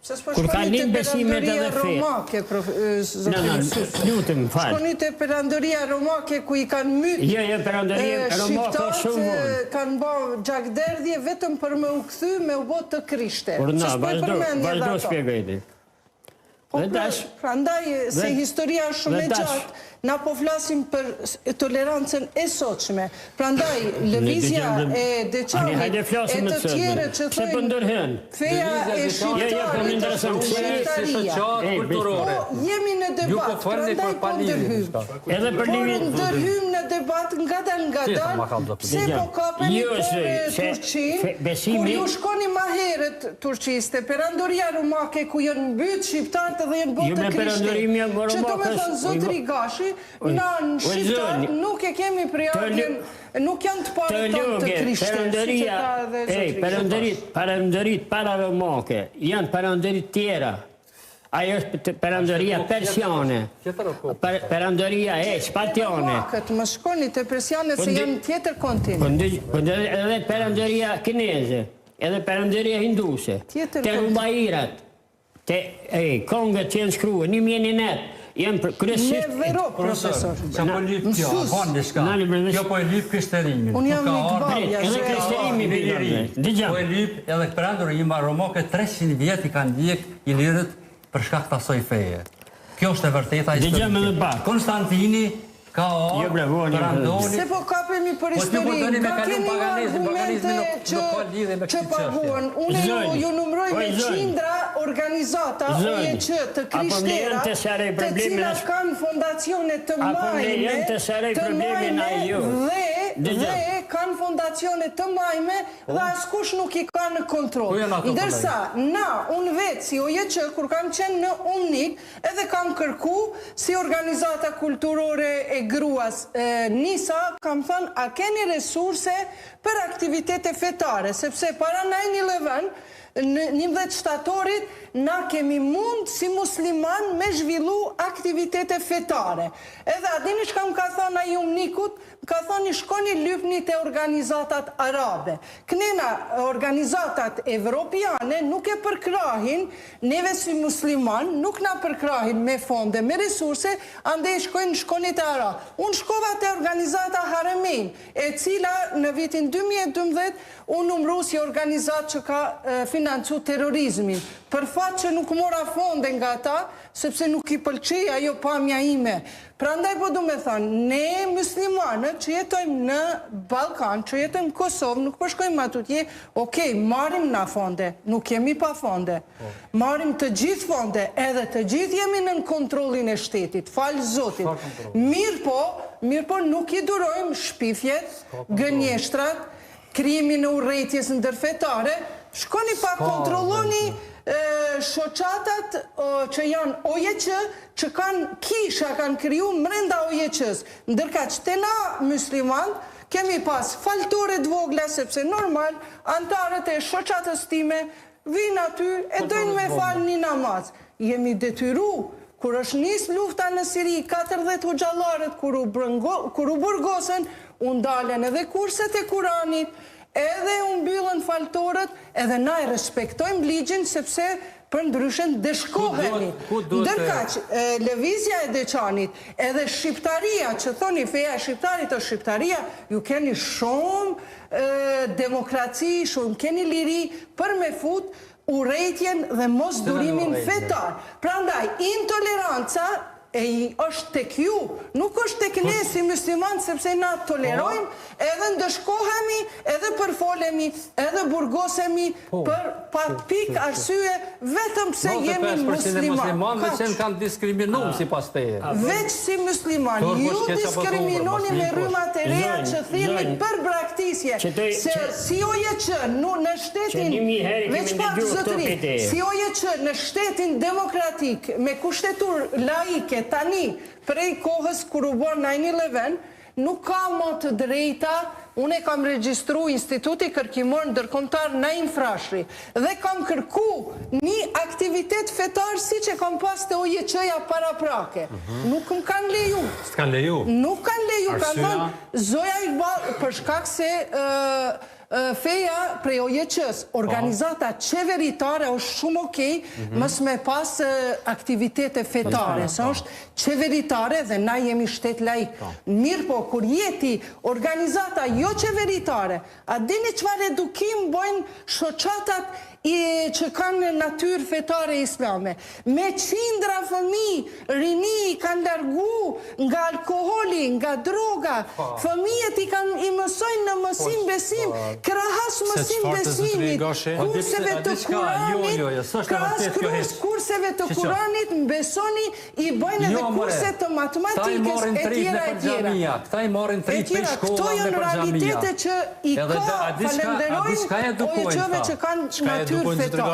Kur ka linë besimet edhe fe. Shkoni të perandoria romake ku i kanë mytë shqiptarët kanë bërë gjakderdhje vetëm për me u kthy me u botë të krishte. Vazhdo shpjegojti. Prandaj se historia është shumë e gjatë, na po flasim për tolerancën e sotshme. Prandaj lëvizja e Deçanit e të tjerët që thojnë feja e shqiptarit, jemi në debat, prandaj po ndërhym në debat nga dal, pse po kapeni për Turqinë, kur ju shkoni ma herët Turqisë, te perandoria romake ku janë mbyt shqiptarët dhe janë botë të krishtit, që do me thënë Zotri Gashi, na në shqiptarët nuk e kemi priarjen, nuk janë të parë tonë të krishtit. Perandorit para romake, janë perandorit tjera. Ajo është perandoria persiane, perandoria e shpatjone. Më shkoni të persiane se janë tjetër kontinent. Edhe perandoria kineze, edhe perandoria hinduse, të Rubairat, të Kongët që janë shkruë, një mjeninet, janë për kryesisht... Me vero, profesor. Që po lyp kjo, avan nishka. Kjo po e lyp krishterimin. Unë jam një këbalja. Edhe krishterimi po e lyp edhe perandoria romake 300 vjet i kanë ndjek i lirët për shkak të asoj feje. Kjo është e vërteta historike. Konstantini ka perandoni... Se po kapemi për histori, ka kemi argumente që paguan. Unë ju numroj me qindra organizata OEQ të krishtera, të cilat kanë fondacione të majme dhe kanë fondacione të majme dhe askush nuk i ka në kontrol. Ndërsa, unë vetë si OEQ, kur kam qenë në UNIK, edhe kam kërku si organizata kulturore e gruas NISA, kam thënë, a keni resurse për aktivitete fetare, sepse para 9/11, në 11 shtatorit, na kemi mund si musliman me zhvillu aktivitete fetare. Edhe adini shka më ka thënë a ju mnikut, ka thënë shkoni lypni të organizatat arabe. Kënena organizatat evropiane nuk e përkrahin, neve si musliman, nuk na përkrahin me fonde, me resurse, ande shkoni të arabe. Unë shkova të organizata Haremin, e cila në vitin 2012 unë numru si organizat që ka financu terrorizmin. Për fat që nuk mora fonde nga ta, sepse nuk i pëlqej ajo pamja ime. Prandaj po du me thënë, ne muslimanët që jetojmë në Balkan, që jetojmë në Kosovë, nuk përshkojmë atutje, okej, marim na fonde, nuk jemi pa fonde. Marim të gjithë fonde, edhe të gjithë jemi në kontrolin e shtetit, falë Zotit. Mirë po nuk i durojmë shpifjet, gënjeshtrat, krimi në urrejtjes ndërfetare, shkoni pa kontrolloni shoqatat që janë OEQ, që kanë kisha, kanë kriju mrenda OEQ-s. Ndërka që të na musliman, kemi pas faltore dvogla, sepse normal, antarët e shoqatës time vinë aty e dojnë me falë një namaz. Jemi detyru, kur është nisë lufta në Siri, 40 hoxhallarët, kur u burgosën, u ndalen edhe kurset e Kuranit, edhe unë mbyllën faltorët, edhe na e respektojmë ligjin, sepse për ndryshen dëshkohemi. Ndërkaq, lëvizja e Deçanit, edhe shqiptaria, që thoni feja shqiptarit o shqiptaria, ju keni shumë demokraci, shumë keni liri për me fut urrejtjen dhe mos durimin fetar. Prandaj, intoleranca është tek ju, nuk është tek ne si musliman, sepse na tolerojmë, edhe ndëshkohemi, edhe përfolemi, edhe burgosemi për pik arsye, vetëm pse jemi musliman. Veç në kanë diskriminum si pas teje. Veç si musliman, ju diskriminoni me rrymat e reja që thirrni për braktisje, se si OEQ në shtetin, veç pak zotëri, si OEQ në shtetin demokratik, me kushtetur laike, tani, prej kohës kur u bërë 9/11, nuk ka më të drejta, unë e kam regjistru instituti kërkimor ndërkombëtar Naim Frashri, dhe kam kërku një aktivitet fetar si që kam pas të OEQ-ja paraprake. Nuk më kanë leju. S'kan leju? Nuk kanë leju, kanë thënë, Zoja Iqbal, për shkak se feja prej OJQ-s, organizata qeveritare është shumë okej, mës me pas aktivitete fetare, së është qeveritare dhe na jemi shtet laik. Mirë po, kur jeti organizata jo qeveritare, a dini qëfar edukim bojnë shoqatat që kanë natyrë fetare islame. Me qindra fëmi, rini kanë largu nga alkoholi, nga droga, fëmijet i mësojnë në mësim besim, krahas mësim besimit, kurseve të Kuranit, kurseve të Kuranit, mbesoni, i bëjnë edhe kurse të matematikës, e tjera, e tjera. Këta i morin 3 për shkolla Këto janë realitete që i ka falenderojnë OJQ-ve që kanë natyrë fetare.